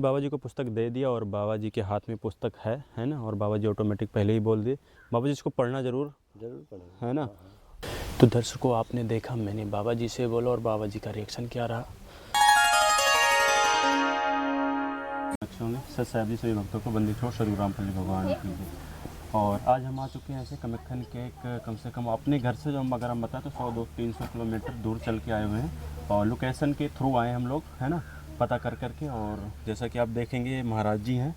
बाबा जी को पुस्तक दे दिया और बाबा जी के हाथ में पुस्तक है ना, और बाबा जी ऑटोमेटिक पहले ही बोल दिए। बाबा जी इसको पढ़ना ज़रूर पढ़ेंगे, है ना। तो दर्शकों, आपने देखा मैंने बाबा जी से बोला और बाबा जी का रिएक्शन क्या रहा। सच साहिब जी सभी भक्तों को बंदी छोड़ श्री रामपल्ली भगवान की। और आज हम आ चुके हैं ऐसे कमिक्खन के कम से कम अपने घर से, जो हम अगर हम बताएं तो 100-300 किलोमीटर दूर चल के आए हुए हैं और लोकेशन के थ्रू आए हम लोग, है ना, पता कर के। और जैसा कि आप देखेंगे महाराज जी हैं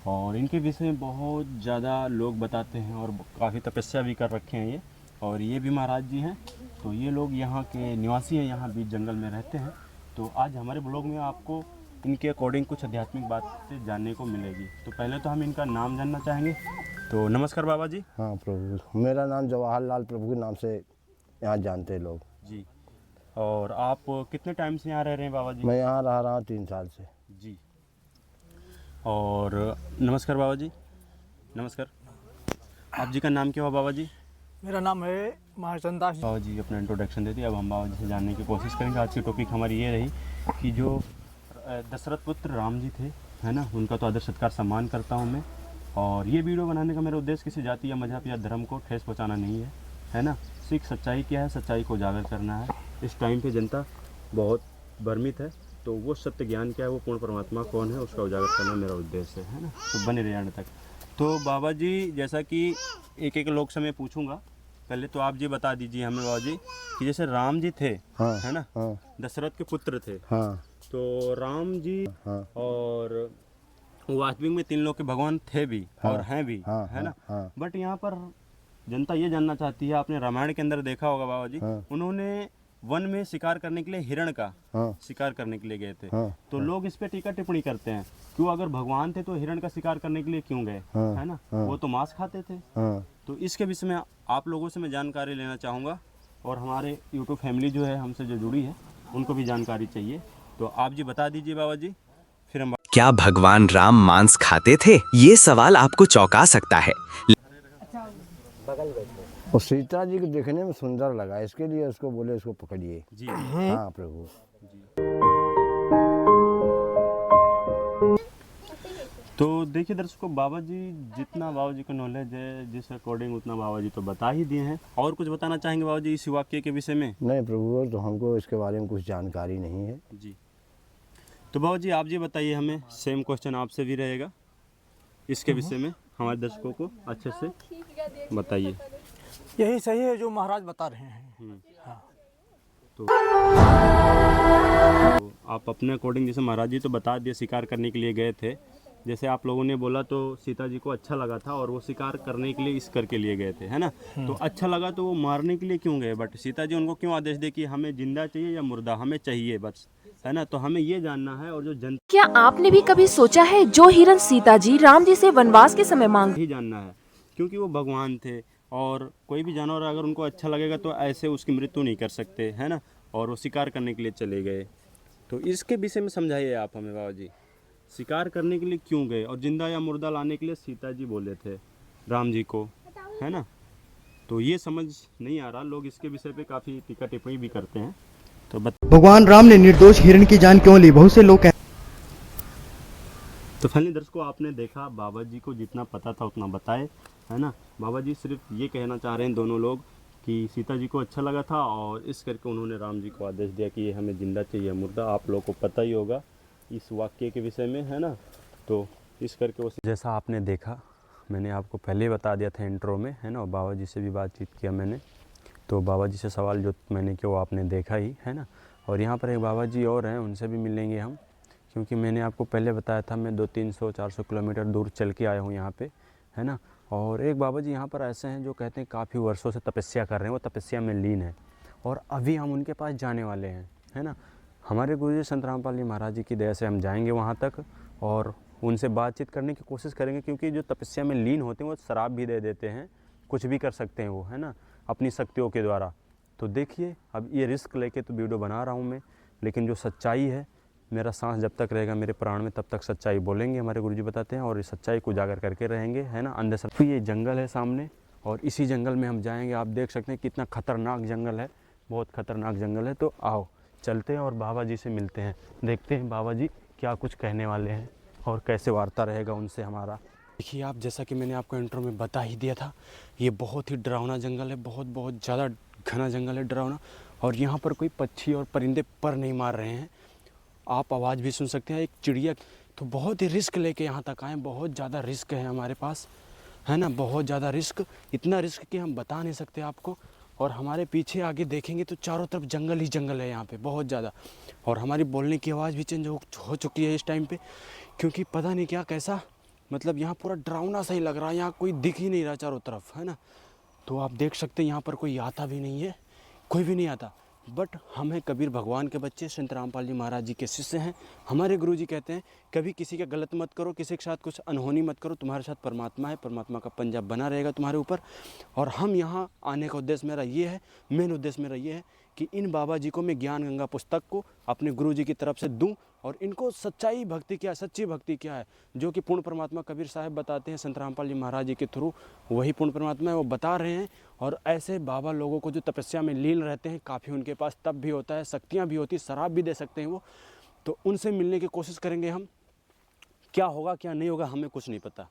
और इनके विषय में बहुत ज़्यादा लोग बताते हैं और काफ़ी तपस्या भी कर रखे हैं ये। और ये भी महाराज जी हैं, तो ये लोग यहाँ के निवासी हैं, यहाँ बीच जंगल में रहते हैं। तो आज हमारे ब्लॉग में आपको इनके अकॉर्डिंग कुछ आध्यात्मिक बातें जानने को मिलेगी। तो पहले तो हम इनका नाम जानना चाहेंगे। तो नमस्कार बाबा जी। हाँ प्रभु, मेरा नाम जवाहरलाल प्रभु के नाम से यहाँ जानते हैं लोग जी। और आप कितने टाइम से यहाँ रह रहे हैं बाबा जी? मैं यहाँ रह रहा हूँ 3 साल से। जी। और नमस्कार बाबा जी। नमस्कार। आप जी का नाम क्या हुआ बाबा जी? मेरा नाम है महाचंद दास। बाबा जी अपना इंट्रोडक्शन दे दिया। अब हम बाबा जी से जानने की कोशिश करेंगे। आज की टॉपिक हमारी ये रही कि जो दशरथ पुत्र राम जी थे, है ना, उनका तो आदर सत्कार सम्मान करता हूँ मैं। और ये वीडियो बनाने का मेरा उद्देश्य किसी जाति या मजहब या धर्म को ठेस पहुँचाना नहीं है ना। सिर्फ सच्चाई क्या है, सच्चाई को उजागर करना है। इस टाइम पे जनता बहुत भ्रमित है, तो वो सत्य ज्ञान क्या है, वो पूर्ण परमात्मा कौन है, उसका उजागर करना मेरा उद्देश्य है ना। तो बने रहे अंत तक। तो बाबा जी, जैसा कि एक लोक से मैं पूछूंगा, पहले तो आप जी बता दीजिए हमें बाबा जी कि जैसे राम जी थे, हाँ, है ना, हाँ, दशरथ के पुत्र थे, हाँ, तो राम जी, हाँ, और वास्तविक में 3 लोग के भगवान थे भी, हाँ, और हैं भी, हाँ, है ना। हाँ, बट यहाँ पर जनता ये जानना चाहती है, आपने रामायण के अंदर देखा होगा बाबा जी, हाँ, उन्होंने वन में शिकार करने के लिए हिरण का हाँ, शिकार करने के लिए गए थे। हाँ, तो लोग इस पे टीका टिप्पणी करते हैं, क्यों अगर भगवान थे तो हिरण का शिकार करने के लिए क्यों गए, हाँ, है ना, हाँ, वो तो मांस खाते थे। हाँ। तो इसके विषय में आप लोगों से मैं जानकारी लेना चाहूँगा, और हमारे यूट्यूब फैमिली जो है हमसे जो जुड़ी है उनको भी जानकारी चाहिए। तो आप जी बता दीजिए बाबा जी, फिर हम। क्या भगवान राम मांस खाते थे? ये सवाल आपको चौंका सकता है। और सीता जी को देखने में सुंदर लगा, इसके लिए उसको बोले इसको पकड़िए। जी। हाँ प्रभु। तो देखिए दर्शकों, बाबा जी जितना बाबा जी को नॉलेज है, जिस अकॉर्डिंग उतना बाबा जी तो बता ही दिए हैं। और कुछ बताना चाहेंगे बाबा जी इस वाक्य के विषय में? नहीं प्रभु, तो हमको इसके बारे में कुछ जानकारी नहीं है। जी। तो बाबा जी आप जी बताइए, हमें सेम क्वेश्चन आपसे भी रहेगा इसके विषय में, हमारे दर्शकों को अच्छे से बताइए। यही सही है जो महाराज बता रहे हैं। हाँ। तो आप अपने अकॉर्डिंग, जैसे महाराज जी तो बता दिए शिकार करने के लिए गए थे, जैसे आप लोगों ने बोला तो सीता जी को अच्छा लगा था और वो शिकार करने के लिए इस करके लिए गए थे, है ना। तो अच्छा लगा तो वो मारने के लिए क्यों गए? बट सीता जी उनको क्यों आदेश दे कि हमें जिंदा चाहिए या मुर्दा, हमें चाहिए बस, है ना। तो हमें ये जानना है। और जो जनता, क्या आपने भी कभी सोचा है जो हिरण सीता जी राम जी से वनवास के समय मांग ही जानना है, क्योंकि वो भगवान थे और कोई भी जानवर अगर उनको अच्छा लगेगा तो ऐसे उसकी मृत्यु नहीं कर सकते, है ना। और वो शिकार करने के लिए चले गए। तो इसके विषय में समझाइए आप हमें बाबा जी, शिकार करने के लिए क्यों गए और जिंदा या मुर्दा लाने के लिए सीता जी बोले थे राम जी को, है ना। तो ये समझ नहीं आ रहा, लोग इसके विषय पे काफ़ी टीका टिप्पणी भी करते हैं। तो भगवान राम ने निर्दोष हिरण की जान क्यों ली? बहुत से लोग तो फाइनली दर्शकों, आपने देखा बाबा जी को जितना पता था उतना बताए, है ना। बाबा जी सिर्फ ये कहना चाह रहे हैं दोनों लोग कि सीता जी को अच्छा लगा था और इस करके उन्होंने राम जी को आदेश दिया कि ये हमें जिंदा चाहिए मुर्दा। आप लोग को पता ही होगा इस वाक्य के विषय में, है ना। तो इस करके वो, जैसा आपने देखा, मैंने आपको पहले ही बता दिया था इंट्रो में, है ना। और बाबा जी से भी बातचीत किया मैंने, तो बाबा जी से सवाल जो मैंने किया वो आपने देखा ही, है ना। और यहाँ पर एक बाबा जी और हैं, उनसे भी मिलेंगे हम, क्योंकि मैंने आपको पहले बताया था मैं 200-300-400 किलोमीटर दूर चल के आया हूँ यहाँ पे, है ना। और एक बाबा जी यहाँ पर ऐसे हैं जो कहते हैं काफ़ी वर्षों से तपस्या कर रहे हैं, वो तपस्या में लीन है और अभी हम उनके पास जाने वाले हैं, है ना। हमारे गुरुजी संत रामपाल जी महाराज जी की दया से हम जाएंगे वहाँ तक और उनसे बातचीत करने की कोशिश करेंगे, क्योंकि जो तपस्या में लीन होते हैं वो शराब भी दे देते हैं, कुछ भी कर सकते हैं वो, है ना, अपनी शक्तियों के द्वारा। तो देखिए, अब ये रिस्क लेके तो वीडियो बना रहा हूँ मैं, लेकिन जो सच्चाई है, मेरा सांस जब तक रहेगा मेरे प्राण में तब तक सच्चाई बोलेंगे, हमारे गुरुजी बताते हैं, और इस सच्चाई को उजागर करके रहेंगे, है ना। अंधे सब ये जंगल है सामने और इसी जंगल में हम जाएंगे। आप देख सकते हैं कितना खतरनाक जंगल है, बहुत खतरनाक जंगल है। तो आओ चलते हैं और बाबा जी से मिलते हैं, देखते हैं बाबा जी क्या कुछ कहने वाले हैं। और कैसे वार्ता रहेगा उनसे हमारा। देखिए आप, जैसा कि मैंने आपको इंट्रो में बता ही दिया था, ये बहुत ही डरावना जंगल है, बहुत बहुत ज़्यादा घना जंगल है, डरावना। और यहाँ पर कोई पक्षी और परिंदे पर नहीं मार रहे हैं, आप आवाज़ भी सुन सकते हैं, एक चिड़िया। तो बहुत ही रिस्क लेके यहाँ तक आए, बहुत ज़्यादा रिस्क है हमारे पास, है ना, बहुत ज़्यादा रिस्क, इतना रिस्क कि हम बता नहीं सकते आपको। और हमारे पीछे आगे देखेंगे तो चारों तरफ जंगल ही जंगल है यहाँ पे, बहुत ज़्यादा। और हमारी बोलने की आवाज़ भी चेंज हो चुकी है इस टाइम पे, क्योंकि पता नहीं क्या कैसा, मतलब यहाँ पूरा डरावना सा ही लग रहा है, यहाँ कोई दिख ही नहीं रहा चारों तरफ, है ना। तो आप देख सकते हैं यहाँ पर कोई आता भी नहीं है, कोई भी नहीं आता। बट हम हैं कबीर भगवान के बच्चे, संत रामपाल जी महाराज जी के शिष्य हैं। हमारे गुरु जी कहते हैं कभी किसी का गलत मत करो, किसी के साथ कुछ अनहोनी मत करो, तुम्हारे साथ परमात्मा है, परमात्मा का पंजा बना रहेगा तुम्हारे ऊपर। और हम यहाँ आने का उद्देश्य मेरा ये है, मेन उद्देश्य मेरा ये है कि इन बाबा जी को मैं ज्ञान गंगा पुस्तक को अपने गुरु जी की तरफ से दूं, और इनको सच्चाई भक्ति क्या, सच्ची भक्ति क्या है, जो कि पूर्ण परमात्मा कबीर साहब बताते हैं, संत रामपाल जी महाराज जी के थ्रू वही पूर्ण परमात्मा है, वो बता रहे हैं। और ऐसे बाबा लोगों को जो तपस्या में लीन रहते हैं, काफ़ी उनके पास तप भी होता है, शक्तियाँ भी होती, शराब भी दे सकते हैं वो, तो उनसे मिलने की कोशिश करेंगे हम। क्या होगा क्या नहीं होगा हमें कुछ नहीं पता,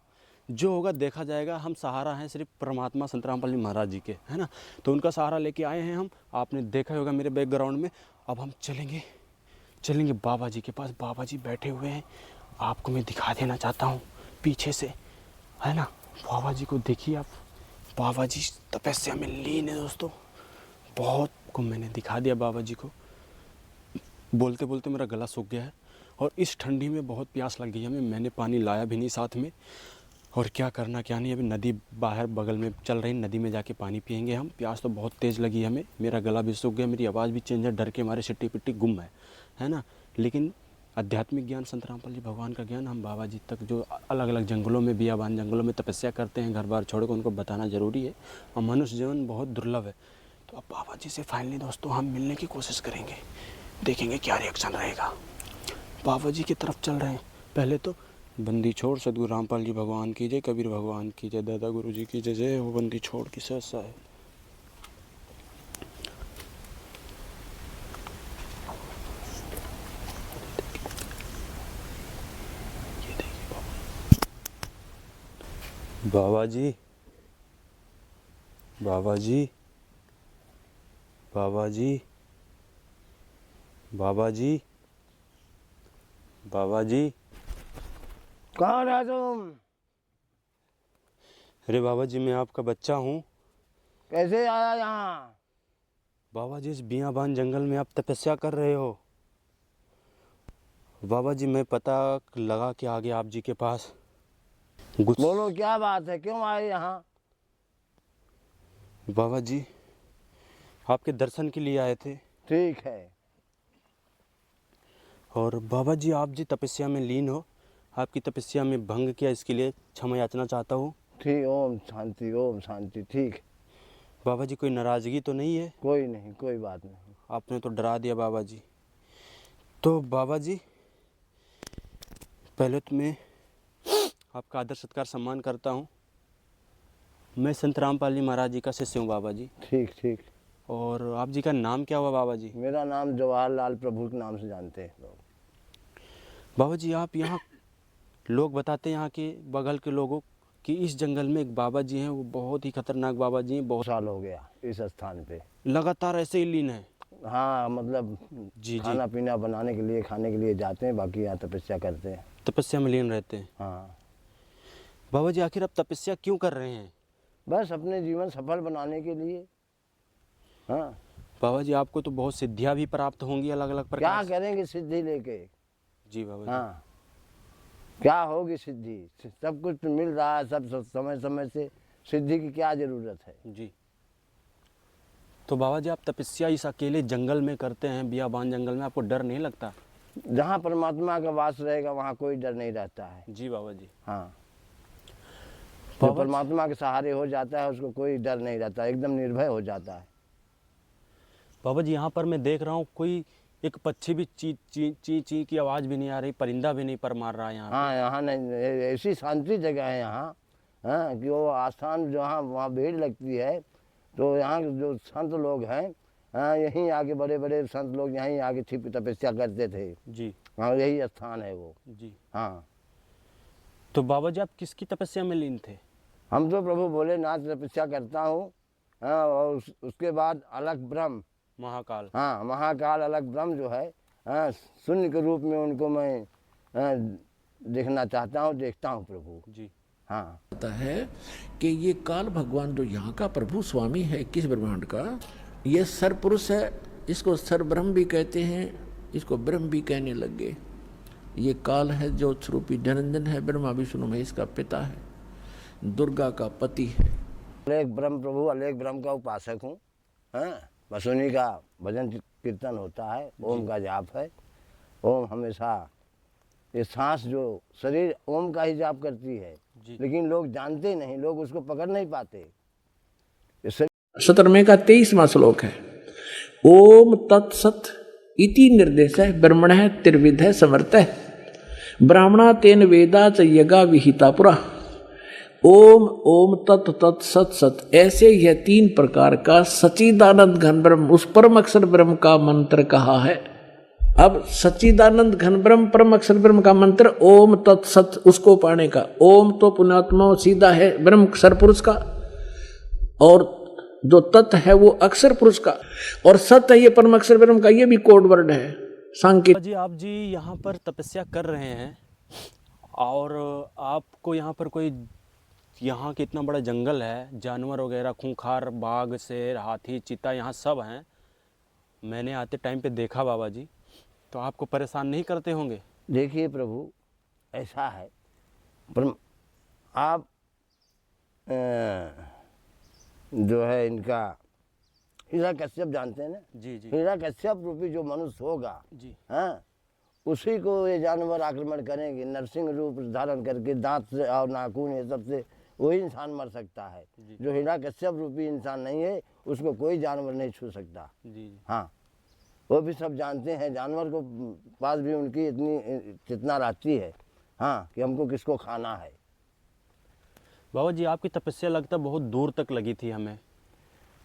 जो होगा देखा जाएगा। हम सहारा हैं सिर्फ परमात्मा संत रामपाल जी महाराज जी के, है ना। तो उनका सहारा लेके आए हैं हम, आपने देखा होगा मेरे बैकग्राउंड में। अब हम चलेंगे बाबा जी के पास, बाबा जी बैठे हुए हैं, आपको मैं दिखा देना चाहता हूँ पीछे से, है ना। बाबा जी को देखिए आप, बाबा जी तपस्या में लीन है दोस्तों, बहुत को मैंने दिखा दिया बाबा जी को। बोलते बोलते मेरा गला सूख गया है, और इस ठंडी में बहुत प्यास लग गई है हमें, मैंने पानी लाया भी नहीं साथ में, और क्या करना क्या नहीं। अभी नदी बाहर बगल में चल रही, नदी में जाके पानी पियेंगे हम, प्यास तो बहुत तेज़ लगी हमें, मेरा गला भी सूख गया, मेरी आवाज़ भी चेंज है, डर के हमारे सिट्टी पिट्टी गुम है ना। लेकिन आध्यात्मिक ज्ञान, संत रामपाल जी भगवान का ज्ञान हम बाबा जी तक, जो अलग अलग जंगलों में, बियाबान जंगलों में तपस्या करते हैं, घर बार छोड़ कर, उनको बताना ज़रूरी है, और मनुष्य जीवन बहुत दुर्लभ है। तो अब बाबा जी से फाइनली दोस्तों हम मिलने की कोशिश करेंगे, देखेंगे क्या रिएक्शन रहेगा। बाबा जी की तरफ चल रहे हैं। पहले तो बंदी छोड़ सदगुरु रामपाल जी भगवान की जय, कबीर भगवान की जय, दादा गुरु जी की जय जय हो, बंदी छोड़ की सहसा है। बाबा जी, बाबा जी, बाबा जी, बाबा जी, बाबा जी। कौन है तुम? अरे बाबा जी, मैं आपका बच्चा हूँ। कैसे आया यहाँ? बाबा जी, इस बियाबान जंगल में आप तपस्या कर रहे हो। बाबा जी, मैं पता लगा कि आगे आप जी के पास बोलो क्या बात है, क्यों आए यहाँ? बाबा जी, आपके दर्शन के लिए आए थे। ठीक है। और बाबा जी, आप जी तपस्या में लीन हो, आपकी तपस्या में भंग किया, इसके लिए क्षमा याचना चाहता हूँ। ठीक, ओम शांति, ओम शांति। ठीक। बाबा जी, कोई नाराज़गी तो नहीं है? कोई नहीं, कोई बात नहीं। आपने तो डरा दिया बाबा जी। तो बाबा जी, पहले तो मैं आपका आदर सत्कार सम्मान करता हूँ। मैं संत रामपाल जी महाराज जी का शिष्य हूँ बाबा जी। ठीक ठीक। और आप जी का नाम क्या हुआ बाबा जी? मेरा नाम जवाहरलाल प्रभु के नाम से जानते हैं लोग। बाबा जी, आप यहाँ लोग बताते हैं, यहाँ के बगल के लोगों कि इस जंगल में एक बाबा जी हैं, वो बहुत ही खतरनाक बाबा जी हैं, बहुत साल हो गया इस स्थान पे लगातार ऐसे ही लीन है। हाँ, मतलब जी खाना पीना बनाने के लिए, खाने के लिए जाते हैं, बाकी यहाँ तपस्या करते हैं। तपस्या में लीन रहते हैं। हाँ बाबा जी, आखिर आप तपस्या क्यों कर रहे हैं? बस अपने जीवन सफल बनाने के लिए। हाँ बाबा जी, आपको तो बहुत सिद्धियाँ भी प्राप्त होंगी अलग अलग क्या प्रकार से। करेंगे सिद्धि लेके? जी बाबा जी। हाँ, क्या होगी सिद्धि? सब कुछ तो मिल रहा है, सब समय समय से, सिद्धि की क्या जरूरत है? जी। तो बाबा जी, आप तपस्या इस अकेले जंगल में करते हैं, बियाबान जंगल में, आपको डर नहीं लगता? जहाँ परमात्मा का वास रहेगा वहाँ कोई डर नहीं रहता है। जी बाबा जी। हाँ, जो परमात्मा के सहारे हो जाता है उसको कोई डर नहीं रहता, एकदम निर्भय हो जाता है। बाबा जी, यहाँ पर मैं देख रहा हूँ कोई एक पक्षी भी ची ची ची ची की आवाज़ भी नहीं आ रही, परिंदा भी नहीं पर मार रहा है यहाँ। हाँ, यहाँ नहीं, ऐसी शांति जगह है यहाँ। हाँ, कि वो आस्थान जहाँ वहाँ भीड़ लगती है, तो यहाँ जो संत लोग हैं, हाँ, यहीं आके बड़े बड़े संत लोग यहीं आके छिप तपस्या करते थे। जी। हाँ, यही स्थान है वो। जी। हाँ, तो बाबा जी आप किसकी तपस्या में लीन थे? हम तो प्रभु भोलेनाथ तपस्या करता हूँ। हाँ, और उसके बाद अलग ब्रह्म, महाकाल। हाँ महाकाल अलग ब्रह्म जो है, हाँ शून्य के रूप में उनको मैं देखना चाहता हूँ, देखता हूँ प्रभु जी। हाँ। पता है कि ये काल भगवान जो यहाँ का प्रभु स्वामी है 21 ब्रह्मांड का, ये सरपुरुष है। इसको सरब्रह्म भी कहते हैं, इसको ब्रह्म भी कहने लग गए। ये काल है जो स्वरूपी धनंजन है, ब्रह्मा विष्णु महेश का पिता है, दुर्गा का पति है। अलेख ब्रह्म प्रभु, अलेख ब्रह्म का उपासक हूँ। हाँ, बस उन्हीं का भजन कीर्तन होता है, ओम का जाप है। ओम हमेशा, ये सांस जो शरीर ओम का ही जाप करती है, लेकिन लोग जानते नहीं, लोग उसको पकड़ नहीं पाते। 17वें का 23वां श्लोक है, ओम तत्सत इति निर्देश है ब्रह्मण है त्रिविध है समर्थ है ब्राह्मणा तेन वेदा च यगा विहिता पुरा। ओम ओम तत् तत् सत सत, ऐसे यह 3 प्रकार का सच्चिदानंद घन ब्रह्म, उस परम अक्षर ब्रह्म का मंत्र कहा है। अब सच्चिदानंद घन ब्रह्म परम अक्षर ब्रह्म का मंत्र ओम तत् सत, उसको पाने का। ओम तो पुण्यात्मा सीधा है ब्रह्म सरपुरुष का, और जो तत् है वो अक्षर पुरुष का, और सत है ये परम अक्षर ब्रह्म का। ये भी कोड वर्ड है सांकेत। जी आप जी यहाँ पर तपस्या कर रहे हैं, और आपको यहाँ पर कोई, यहाँ के इतना बड़ा जंगल है, जानवर वगैरह खूंखार, बाघ, शेर, हाथी, चीता यहाँ सब हैं। मैंने आते टाइम पे देखा बाबा जी, तो आपको परेशान नहीं करते होंगे? देखिए प्रभु, ऐसा है, आप जो है इनका हिरण्यकश्यप जानते हैं ना? जी जी हिरण्यकश्यप रूपी जो मनुष्य होगा जी, हाँ, उसी को ये जानवर आक्रमण करेंगे, नरसिंह रूप धारण करके, दांत से और नाखून ये सब से वही इंसान मर सकता है। जो हिरण्यकश्यप रूपी इंसान नहीं है, उसको कोई जानवर नहीं छू सकता। जी हाँ, वो भी सब जानते हैं, जानवर को पास भी उनकी इतनी चेतना रहती है, हाँ, कि हमको किसको खाना है। बाबा जी आपकी तपस्या लगता बहुत दूर तक लगी थी हमें।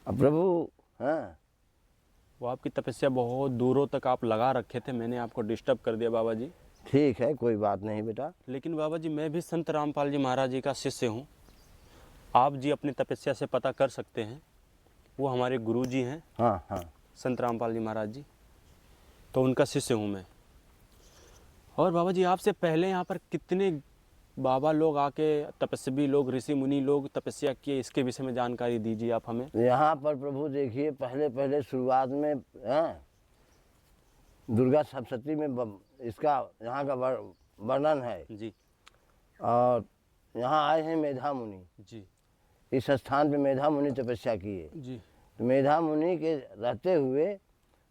अब प्रभु, हाँ, वो आपकी तपस्या बहुत दूरों तक आप लगा रखे थे, मैंने आपको डिस्टर्ब कर दिया बाबा जी। ठीक है, कोई बात नहीं बेटा। लेकिन बाबा जी मैं भी संत रामपाल जी महाराज जी का शिष्य हूँ। आप जी अपनी तपस्या से पता कर सकते हैं, वो हमारे गुरु जी हैं। हाँ हाँ, संत रामपाल जी महाराज जी, तो उनका शिष्य हूँ मैं। और बाबा जी आपसे पहले यहाँ पर कितने बाबा लोग आके, तपस्वी लोग, ऋषि मुनि लोग तपस्या किए, इसके विषय में जानकारी दीजिए आप हमें। यहाँ पर प्रभु देखिए, पहले पहले शुरुआत में हाँ, दुर्गा सप्तशती में इसका यहाँ का वर्णन है जी और यहाँ आए हैं मेधा मुनि। जी इस स्थान पे मेधा मुनि तपस्या किए। जी तो मेधा मुनि के रहते हुए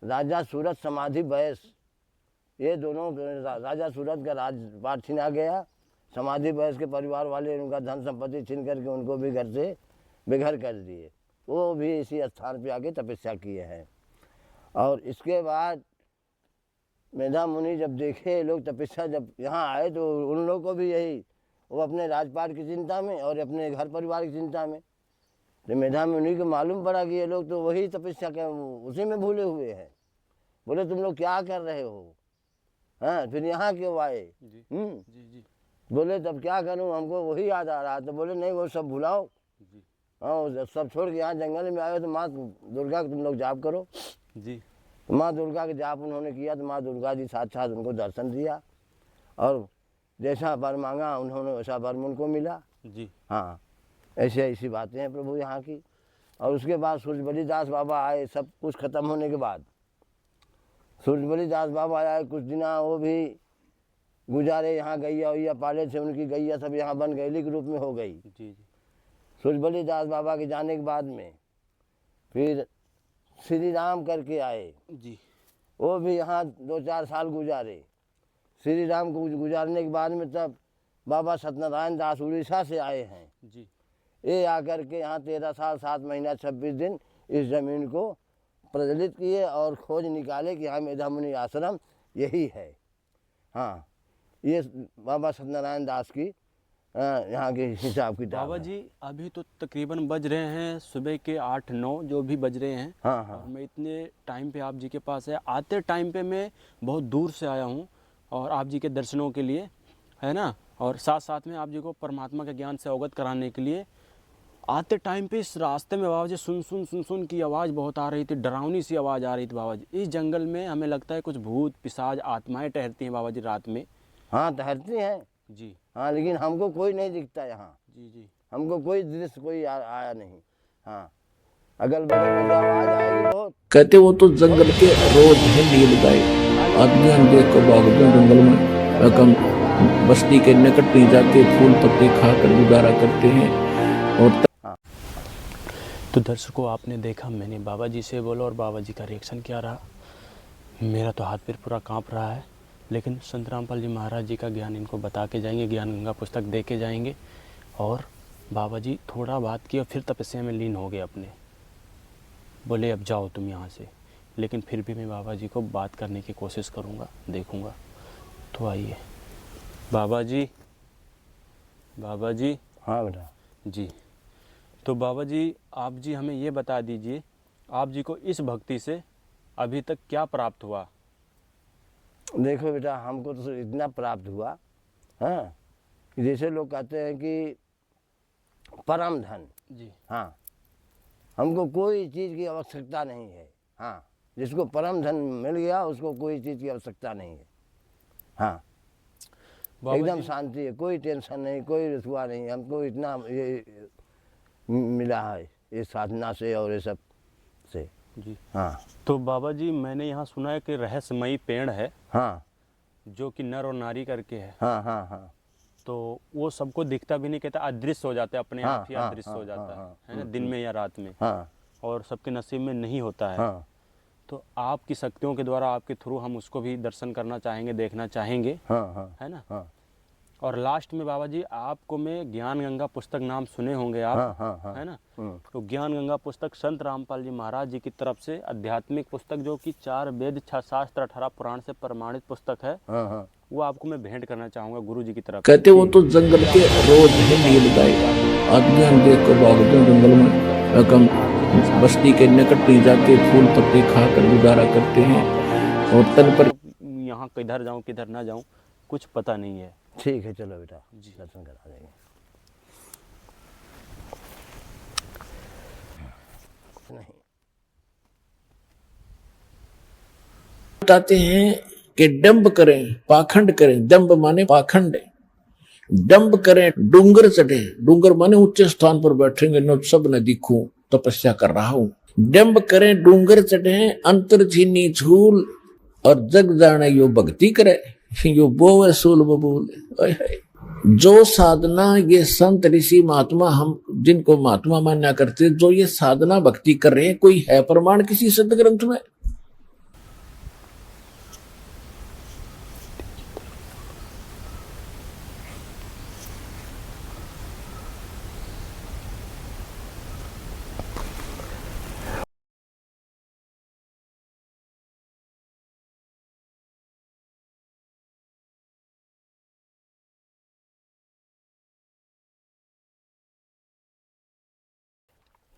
राजा सूरत समाधि वयस, ये दोनों राजा सूरत का राजपाट छीना गया। समाधि वयस के परिवार वाले उनका धन संपत्ति छीन करके उनको भी घर से बेघर कर दिए। वो भी इसी स्थान पे आके तपस्या किए हैं। और इसके बाद मेधा मुनि जब देखे लोग तपस्या, जब यहाँ आए तो उन लोगों को भी यही, वो अपने राजपाट की चिंता में और अपने घर परिवार की चिंता में। तो मेधा मुनि को मालूम पड़ा कि ये लोग तो वही तपस्या कर, उसी में भूले हुए हैं। बोले तुम लोग क्या कर रहे हो, हाँ, फिर यहाँ क्यों आए? जी जी। बोले तब क्या करूँ, हमको वही याद आ रहा। तो बोले नहीं, वो सब भुलाओ, हाँ, सब छोड़ के यहाँ जंगल में आए हो तो माँ दुर्गा को तुम लोग जाप करो। जी, तो माँ दुर्गा के जाप उन्होंने किया तो माँ दुर्गा जी साक्षात उनको दर्शन दिया और जैसा वर मांगा उन्होंने वैसा वर उनको मिला। जी हाँ, ऐसे ऐसी बातें हैं प्रभु यहाँ की। और उसके बाद सूरजबली दास बाबा आए, सब कुछ खत्म होने के बाद सूरजबली दास बाबा आए, कुछ दिन वो भी गुजारे यहाँ। गैया वैया पाले थे, उनकी गैया सब यहाँ बन गैली के रूप में हो गई। जी जी। सूरजबली दास बाबा के जाने के बाद में फिर श्री राम करके आए जी, वो भी यहाँ 2-4 साल गुजारे। श्री राम को गुजारने के बाद में तब बाबा सत्यनारायण दास उड़ीसा से आए हैं जी। ये आकर के यहाँ 13 साल 7 महीना 26 दिन इस ज़मीन को प्रज्वलित किए और खोज निकाले कि यहाँ मेधा मुनि आश्रम यही है। हाँ, ये बाबा सत्यनारायण दास की यहाँ के हिसाब की बाबा जी अभी तो तकरीबन बज रहे हैं सुबह के 8-9 जो भी बज रहे हैं। हाँ हाँ, और मैं इतने टाइम पे आप जी के पास है, आते टाइम पे मैं बहुत दूर से आया हूँ और आप जी के दर्शनों के लिए, है ना। और साथ साथ में आप जी को परमात्मा के ज्ञान से अवगत कराने के लिए आते टाइम पे इस रास्ते में बाबा जी सुन की आवाज़ बहुत आ रही थी, डरावनी सी आवाज़ आ रही थी बाबा जी। इस जंगल में हमें लगता है कुछ भूत पिशाच आत्माएं ठहरती हैं बाबा जी रात में। हाँ ठहरती हैं जी हाँ, लेकिन हमको कोई नहीं दिखता यहाँ, जी जी। हमको कोई दृश्य कोई आया नहीं। हाँ अगल बगल में जो आवाज़ आएगी बहुत। कहते वो तो जंगल के रोज है नील गाय, आदमी देख कर भागते जंगल में, रकम बस्ती के निकट नहीं जाके फूल पत्ते खाकर गुजारा करते हैं। और तो दर्शकों आपने देखा, मैंने बाबा जी से बोला और बाबा जी का रिएक्शन क्या रहा। मेरा तो हाथ पैर पूरा कांप रहा है, लेकिन संत रामपाल जी महाराज जी का ज्ञान इनको बता के जाएंगे, ज्ञान गंगा पुस्तक दे के जाएंगे। और बाबा जी थोड़ा बात किया फिर तपस्या में लीन हो गए अपने, बोले अब जाओ तुम यहाँ से। लेकिन फिर भी मैं बाबा जी को बात करने की कोशिश करूँगा, देखूँगा। तो आइए बाबा जी। बाबा जी। हाँ बेटा जी। तो बाबा जी आप जी हमें ये बता दीजिए, आप जी को इस भक्ति से अभी तक क्या प्राप्त हुआ? देखो बेटा, हमको तो इतना प्राप्त हुआ, हाँ, कि जैसे लोग कहते हैं कि परम धन। जी। हाँ हमको कोई चीज़ की आवश्यकता नहीं है। हाँ जिसको परम धन मिल गया उसको कोई चीज़ की आवश्यकता नहीं है। हाँ एकदम शांति है, कोई टेंशन नहीं, कोई रुसवा नहीं। हमको इतना ये मिला है ये साधना से और ये सब से। जी। हाँ तो बाबा जी मैंने यहाँ सुना है कि रहस्यमयी पेड़ है, हाँ जो कि नर और नारी करके है। हाँ हाँ हाँ तो वो सबको दिखता भी नहीं, कहता अदृश्य हो जाता है, अपने हाँ, आप ही हाँ, अदृश्य हाँ, हो जाता हाँ, है ना, दिन में या रात में। हाँ और सबके नसीब में नहीं होता है। हाँ तो आपकी शक्तियों के द्वारा, आपके थ्रू हम उसको भी दर्शन करना चाहेंगे, देखना चाहेंगे, हाँ हाँ है ना। हाँ और लास्ट में बाबा जी आपको मैं ज्ञान गंगा पुस्तक नाम सुने होंगे आप, हाँ हाँ हाँ है ना। तो ज्ञान गंगा पुस्तक संत रामपाल जी महाराज जी की तरफ से आध्यात्मिक पुस्तक, जो कि 4 वेद 6 शास्त्र 18 पुराण से प्रमाणित पुस्तक है, हाँ हाँ वो आपको मैं भेंट करना चाहूँगा गुरु जी की तरफ। कहते वो तो जंगल के रोज है नील गाय, आदमी देख कर भागते जंगल में, रकम बस्ती के निकट नहीं जाके फूल पत्ते खाकर गुजारा करते हैं। और तन पर यहाँ किधर जाऊँ किधर ना जाऊँ कुछ पता नहीं है। ठीक है चलो बेटा दर्शन करा देंगे। नहीं बताते हैं कि डंब करें पाखंड करें, डंब माने पाखंड, डंब करें डूंगर चढ़े, डूंगर माने ऊंचे स्थान पर बैठेंगे न सब न दिखूं, तपस्या कर रहा हूं। डंब करें डूंगर चढ़े अंतर झीनी झूल, और जग जाने यो भक्ति करे, यो बोवे सूल बबूल। जो साधना ये संत ऋषि महात्मा, हम जिनको महात्मा मान्या करते, जो ये साधना भक्ति कर रहे हैं, कोई है प्रमाण किसी सिद्ध ग्रंथ में?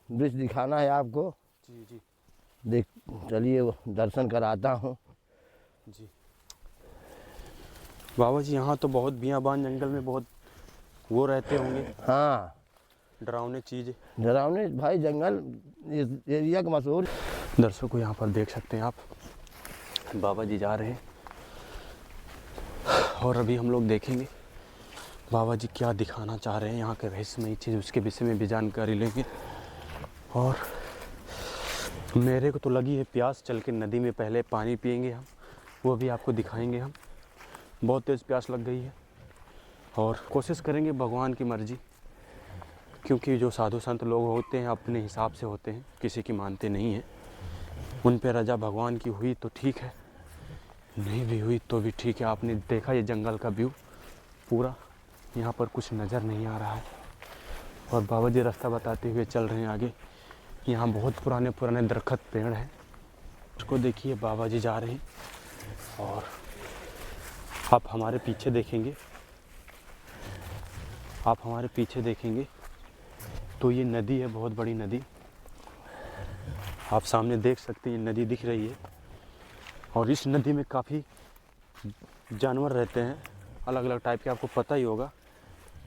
दृश्य दिखाना है आपको। जी जी देख चलिए दर्शन कराता हूँ। जी। बाबा जी यहाँ तो बहुत बियाबान जंगल में बहुत वो रहते होंगे, हाँ डरावने चीज़। डरावने भाई जंगल इस एरिया का मशहूर। दर्शकों यहाँ पर देख सकते हैं आप, बाबा जी जा रहे हैं और अभी हम लोग देखेंगे बाबा जी क्या दिखाना चाह रहे हैं, यहाँ के रहस्यमयी चीज़, उसके विषय में भी जानकारी लेंगे। और मेरे को तो लगी है प्यास, चल के नदी में पहले पानी पिएंगे हम, वो भी आपको दिखाएंगे हम। बहुत तेज़ प्यास लग गई है और कोशिश करेंगे भगवान की मर्जी, क्योंकि जो साधु संत लोग होते हैं अपने हिसाब से होते हैं, किसी की मानते नहीं हैं। उन पे रजा भगवान की हुई तो ठीक है, नहीं भी हुई तो भी ठीक है। आपने देखा ये जंगल का व्यू पूरा, यहाँ पर कुछ नज़र नहीं आ रहा है और बाबा जी रास्ता बताते हुए चल रहे हैं आगे। यहाँ बहुत पुराने पुराने दरख्त पेड़ हैं, उसको देखिए बाबा जी जा रहे हैं। और आप हमारे पीछे देखेंगे, आप हमारे पीछे देखेंगे तो ये नदी है, बहुत बड़ी नदी, आप सामने देख सकते हैं, नदी दिख रही है। और इस नदी में काफ़ी जानवर रहते हैं, अलग अलग टाइप के, आपको पता ही होगा।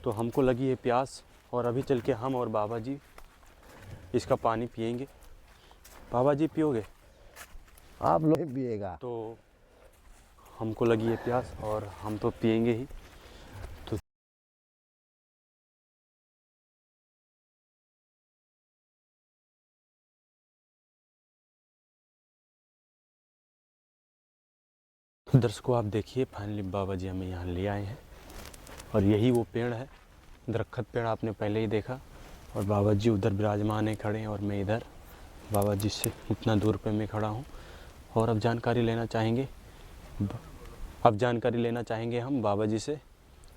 तो हमको लगी है प्यास, और अभी चल के हम और बाबा जी इसका पानी पिएंगे। बाबा जी पियोगे? आप लोग पिएगा। तो हमको लगी है प्यास और हम तो पिएंगे ही। तो दर्शकों आप देखिए, फाइनली बाबा जी हमें यहाँ ले आए हैं, और यही वो पेड़ है, दरख्त पेड़ आपने पहले ही देखा। और बाबा जी उधर विराजमान है, खड़े हैं, और मैं इधर बाबा जी से इतना दूर पे मैं खड़ा हूँ। और अब जानकारी लेना चाहेंगे हम बाबा जी से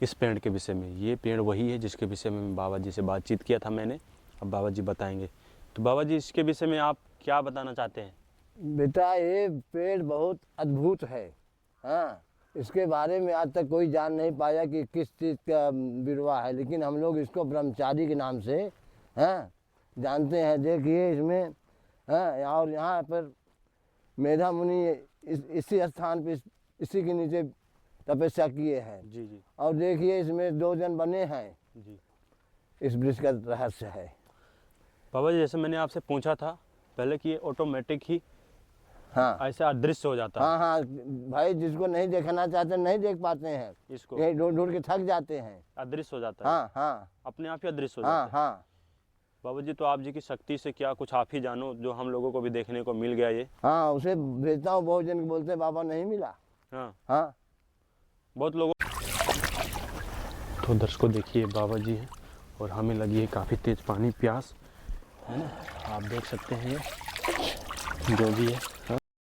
इस पेड़ के विषय में। ये पेड़ वही है जिसके विषय में बाबा जी से बातचीत किया था मैंने। अब बाबा जी बताएंगे। तो बाबा जी इसके विषय में आप क्या बताना चाहते हैं? बेटा ये पेड़ बहुत अद्भुत है। हाँ, इसके बारे में आज तक कोई जान नहीं पाया कि किस चीज़ का बिरवा है, लेकिन हम लोग इसको ब्रह्मचारी के नाम से जानते हैं। देखिए इसमें और यहाँ पर मेधा मुनि इसी स्थान पे इसी के नीचे तपस्या किए हैं। जी जी। और देखिए इसमें 2 जन बने हैं। जी। इस वृक्ष का रहस्य है। बाबा जी जैसे मैंने आपसे पूछा था पहले कि ये ऑटोमेटिक ही ऐसा अदृश्य हो जाता है। हाँ, भाई जिसको नहीं देखना चाहते नहीं देख पाते हैं, इसको यही ढूंढ ढूंढ के थक जाते हैं। अदृश्य हो जाता है। हाँ, अपने आप ही अदृश्य हो जाता है। हाँ। बाबा जी तो आप जी की शक्ति से क्या कुछ आप ही जानो, जो हम लोगों को भी देखने को मिल गया ये। हाँ, उसे भेजता हूँ, बहुत जन बोलते हैं बाबा नहीं मिला। हाँ, बहुत लोगों। तो दर्शकों देखिए बाबा जी हैं, और हमें लगी है काफ़ी तेज पानी प्यास, है ना? आप देख सकते हैं ये जो भी है।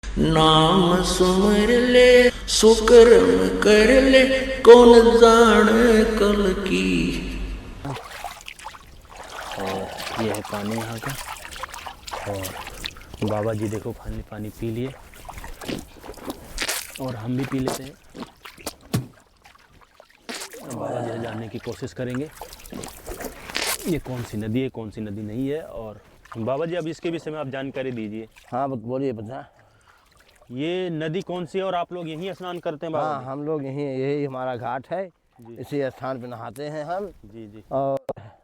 नाम सुमर ले सुकर्म कर ले, कौन जाने कल की। और ये है पानी यहाँ का, और बाबा जी देखो फाइनली पानी पी लिए, और हम भी पी लेते हैं। बाबा जी से जानने की कोशिश करेंगे ये कौन सी नदी है, कौन सी नदी नहीं है। और बाबा जी अब इसके विषय में आप जानकारी दीजिए। हाँ बोलिए बता। ये नदी कौन सी है, और आप लोग यहीं स्नान करते हैं बाबा हाँ, हम लोग यही हमारा घाट है, इसी स्थान पे नहाते हैं हम। जी जी। और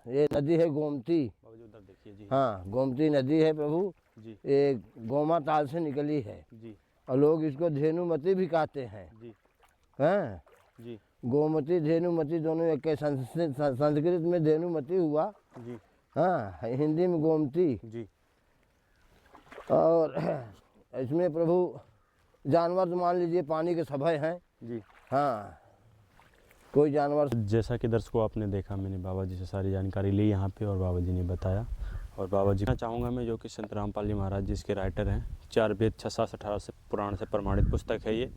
ये नदी है गोमती। बाबा जी उधर देखिए जी। हाँ, गोमती नदी है प्रभु जी। ये गोमा ताल से निकली है, जी और लोग इसको धेनुमती भी कहते हैं। जी। हैं जी गोमती धेनुमती दोनों एक है। संस्कृत में धेनुमती हुआ, जी। हाँ, हिंदी में गोमती। जी। और इसमें प्रभु जानवर तो मान लीजिए पानी के सभय हैं जी। हाँ, कोई जानवर। जैसा कि दर्शकों आपने देखा, मैंने बाबा जी से सारी जानकारी ली यहाँ पे, और बाबा जी ने बताया। और बाबा जी चाहूँगा मैं, जो कि संत रामपाल जी महाराज जी इसके राइटर हैं, 4 वेद 6 शास्त्र 18 से पुराण से प्रमाणित पुस्तक है ये।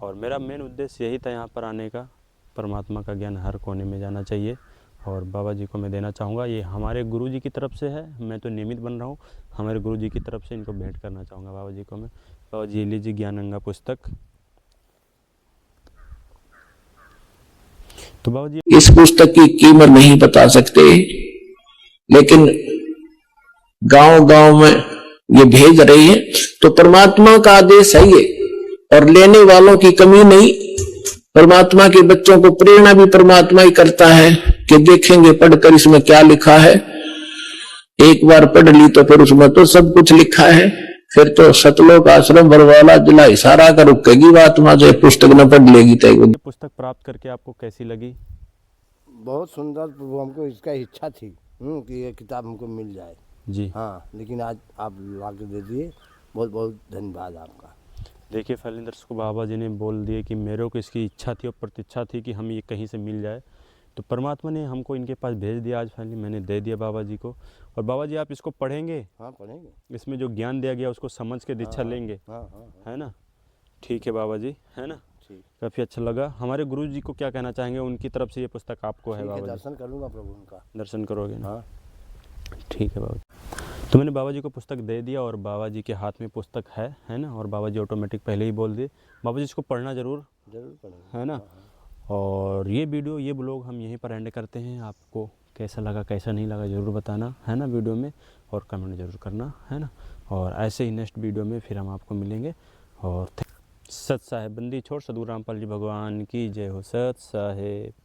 और मेरा मेन उद्देश्य यही था यहाँ पर आने का, परमात्मा का ज्ञान हर कोने में जाना चाहिए। और बाबा जी को मैं देना चाहूँगा, ये हमारे गुरु जी की तरफ से है, मैं तो नियमित बन रहा हूँ, हमारे गुरु जी की तरफ से इनको भेंट करना चाहूँगा बाबा जी को मैं। बाबा जी लीजिए ज्ञान गंगा पुस्तक। तो बाबा जी इस पुस्तक की कीमत नहीं बता सकते, लेकिन गांव गांव में ये भेज रही है, तो परमात्मा का आदेश है ये, और लेने वालों की कमी नहीं। परमात्मा के बच्चों को प्रेरणा भी परमात्मा ही करता है कि देखेंगे पढ़कर इसमें क्या लिखा है। एक बार पढ़ ली तो फिर उसमें तो सब कुछ लिखा है, फिर तो सतलोक आश्रम बरवाला जिला हिसारा का रुकेगी बात, वहां से पुस्तक न पढ़ लेगी। तो पुस्तक प्राप्त करके आपको कैसी लगी? बहुत सुंदर प्रभु, हमको इसका इच्छा थी कि ये किताब हमको मिल जाए जी। हाँ, लेकिन आज आप ला के दे दिए, बहुत बहुत धन्यवाद आपका। देखिए फैलेंदर्स को बाबा जी ने बोल दिए कि मेरे को इसकी इच्छा थी और प्रतीक्षा थी कि हम ये कहीं से मिल जाए, तो परमात्मा ने हमको इनके पास भेज दिया। आज फाइनली मैंने दे दिया बाबा जी को। और बाबा जी आप इसको पढ़ेंगे? हाँ पढ़ेंगे, इसमें जो ज्ञान दिया गया उसको समझ के दीक्षा लेंगे। हाँ, है ना? ठीक है बाबा जी, है ना? काफ़ी अच्छा लगा। हमारे गुरु जी को क्या कहना चाहेंगे? उनकी तरफ से ये पुस्तक आपको है बाबा जी। दर्शन करूँगा प्रभु उनका। दर्शन करोगे ना? हाँ ठीक है बाबा जी। तो मैंने बाबा जी को पुस्तक दे दिया, और बाबा जी के हाथ में पुस्तक है ना? और बाबा जी ऑटोमेटिक पहले ही बोल दिए। बाबा जी इसको पढ़ना ज़रूर पढ़ेंगे, है ना? और ये वीडियो, ये ब्लॉग हम यहीं पर एंड करते हैं। आपको कैसा लगा कैसा नहीं लगा ज़रूर बताना, है ना, वीडियो में, और कमेंट ज़रूर करना, है ना? और ऐसे ही नेक्स्ट वीडियो में फिर हम आपको मिलेंगे। और सत साहेब बंदी छोड़ सदगुरु रामपाल जी भगवान की जय हो। सत साहेब।